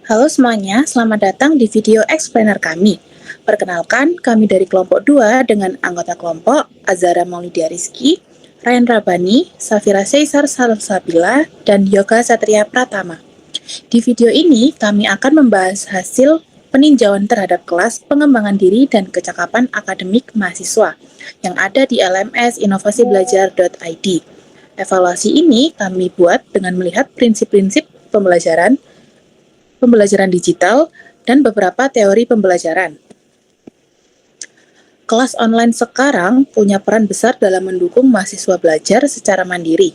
Halo semuanya, selamat datang di video explainer kami. Perkenalkan, kami dari kelompok 2 dengan anggota kelompok Azara Maulidia Rizky, Ryan Rabani, Safira Caesar Salsabila, dan Yoga Satria Pratama. Di video ini, kami akan membahas hasil peninjauan terhadap kelas pengembangan diri dan kecakapan akademik mahasiswa yang ada di LMS inovasibelajar.id. Evaluasi ini kami buat dengan melihat prinsip-prinsip pembelajaran digital, dan beberapa teori pembelajaran. Kelas online sekarang punya peran besar dalam mendukung mahasiswa belajar secara mandiri.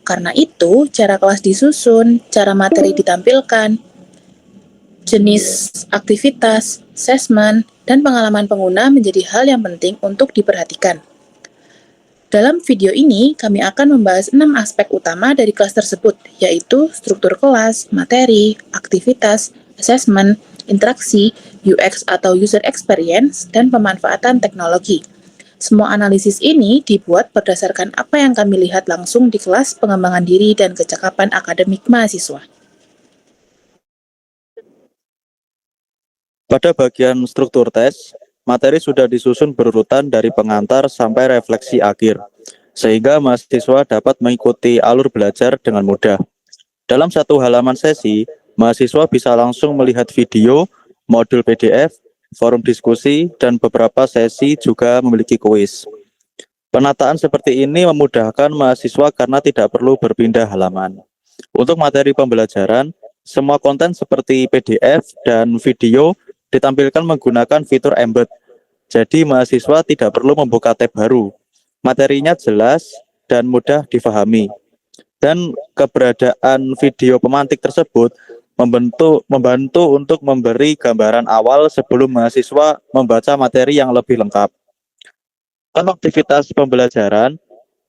Karena itu, cara kelas disusun, cara materi ditampilkan, jenis aktivitas, assessment, dan pengalaman pengguna menjadi hal yang penting untuk diperhatikan. Dalam video ini, kami akan membahas 6 aspek utama dari kelas tersebut, yaitu struktur kelas, materi, aktivitas, assessment, interaksi, UX atau user experience, dan pemanfaatan teknologi. Semua analisis ini dibuat berdasarkan apa yang kami lihat langsung di kelas pengembangan diri dan kecakapan akademik mahasiswa. Pada bagian struktur tes, materi sudah disusun berurutan dari pengantar sampai refleksi akhir, sehingga mahasiswa dapat mengikuti alur belajar dengan mudah. Dalam satu halaman sesi, mahasiswa bisa langsung melihat video, modul PDF, forum diskusi, dan beberapa sesi juga memiliki kuis. Penataan seperti ini memudahkan mahasiswa karena tidak perlu berpindah halaman. Untuk materi pembelajaran, semua konten seperti PDF dan video ditampilkan menggunakan fitur embed. Jadi mahasiswa tidak perlu membuka tab baru. Materinya jelas dan mudah difahami. Dan keberadaan video pemantik tersebut membantu untuk memberi gambaran awal sebelum mahasiswa membaca materi yang lebih lengkap. Dalam aktivitas pembelajaran,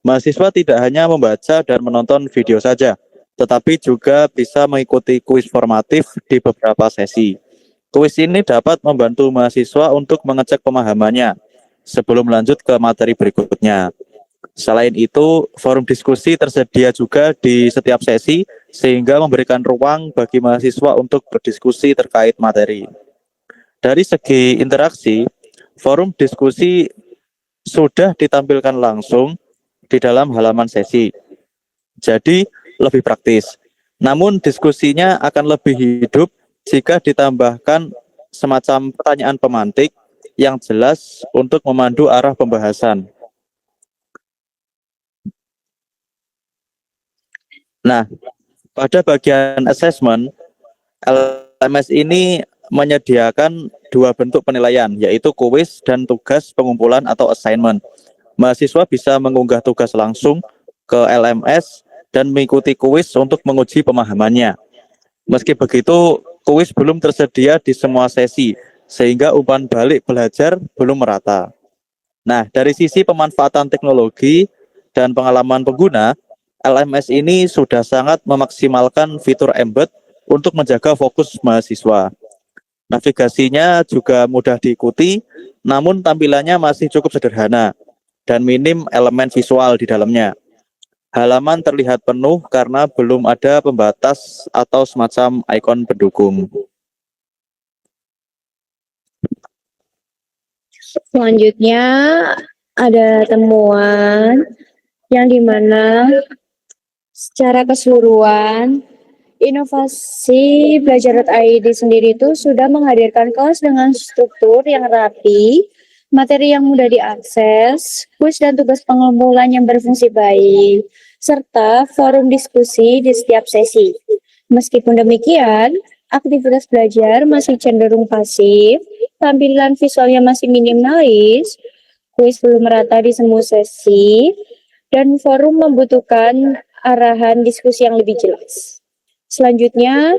mahasiswa tidak hanya membaca dan menonton video saja, tetapi juga bisa mengikuti kuis formatif di beberapa sesi. Kuis ini dapat membantu mahasiswa untuk mengecek pemahamannya sebelum lanjut ke materi berikutnya. Selain itu, forum diskusi tersedia juga di setiap sesi sehingga memberikan ruang bagi mahasiswa untuk berdiskusi terkait materi. Dari segi interaksi, forum diskusi sudah ditampilkan langsung di dalam halaman sesi. Jadi, lebih praktis. Namun diskusinya akan lebih hidup jika ditambahkan semacam pertanyaan pemantik yang jelas untuk memandu arah pembahasan. Nah, pada bagian assessment, LMS ini menyediakan dua bentuk penilaian, yaitu kuis dan tugas pengumpulan atau assignment. Mahasiswa bisa mengunggah tugas langsung ke LMS dan mengikuti kuis untuk menguji pemahamannya. Meski begitu, kuis belum tersedia di semua sesi, sehingga umpan balik belajar belum merata. Nah, dari sisi pemanfaatan teknologi dan pengalaman pengguna, LMS ini sudah sangat memaksimalkan fitur embed untuk menjaga fokus mahasiswa. Navigasinya juga mudah diikuti, namun tampilannya masih cukup sederhana dan minim elemen visual di dalamnya. Halaman terlihat penuh karena belum ada pembatas atau semacam ikon pendukung. Selanjutnya ada temuan yang dimana secara keseluruhan inovasi belajar.id sendiri itu sudah menghadirkan kelas dengan struktur yang rapi, materi yang mudah diakses, kuis dan tugas pengumpulan yang berfungsi baik, serta forum diskusi di setiap sesi. Meskipun demikian, aktivitas belajar masih cenderung pasif, tampilan visualnya masih minimalis, kuis belum merata di semua sesi, dan forum membutuhkan arahan diskusi yang lebih jelas. Selanjutnya,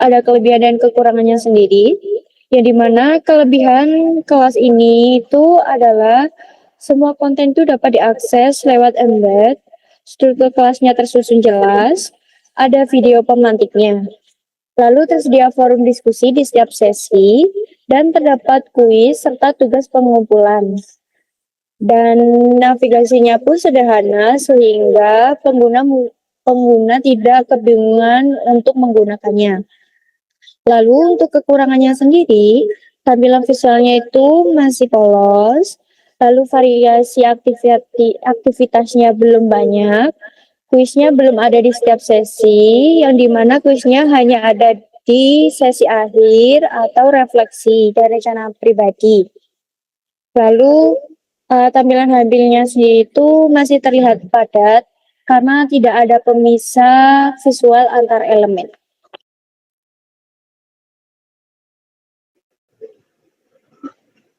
ada kelebihan dan kekurangannya sendiri, yang dimana kelebihan kelas ini itu adalah semua konten itu dapat diakses lewat embed, struktur kelasnya tersusun jelas, ada video pemantiknya. Lalu tersedia forum diskusi di setiap sesi, dan terdapat kuis serta tugas pengumpulan. Dan navigasinya pun sederhana sehingga pengguna tidak kebingungan untuk menggunakannya. Lalu untuk kekurangannya sendiri, tampilan visualnya itu masih polos, lalu variasi aktivitasnya belum banyak, kuisnya belum ada di setiap sesi, yang dimana kuisnya hanya ada di sesi akhir atau refleksi dan rencana pribadi. Lalu tampilan habilnya sendiri itu masih terlihat padat karena tidak ada pemisah visual antar elemen.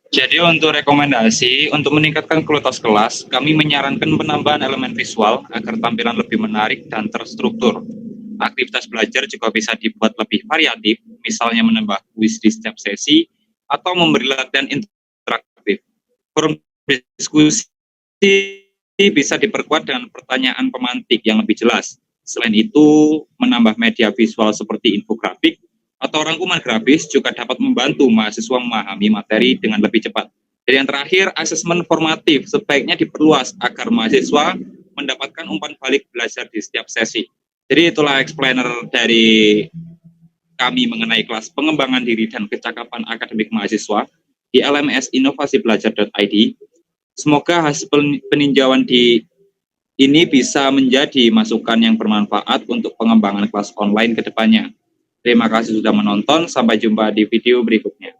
Jadi untuk rekomendasi, untuk meningkatkan kualitas kelas, kami menyarankan penambahan elemen visual agar tampilan lebih menarik dan terstruktur. Aktivitas belajar juga bisa dibuat lebih variatif, misalnya menambah kuis di setiap sesi, atau memberi latihan interaktif. Forum diskusi bisa diperkuat dengan pertanyaan pemantik yang lebih jelas. Selain itu, menambah media visual seperti infografik atau rangkuman grafis juga dapat membantu mahasiswa memahami materi dengan lebih cepat. Dan yang terakhir, asesmen formatif sebaiknya diperluas agar mahasiswa mendapatkan umpan balik belajar di setiap sesi. Jadi itulah explainer dari kami mengenai kelas pengembangan diri dan kecakapan akademik mahasiswa di LMS inovasibelajar.id. Semoga hasil peninjauan ini bisa menjadi masukan yang bermanfaat untuk pengembangan kelas online ke depannya. Terima kasih sudah menonton, sampai jumpa di video berikutnya.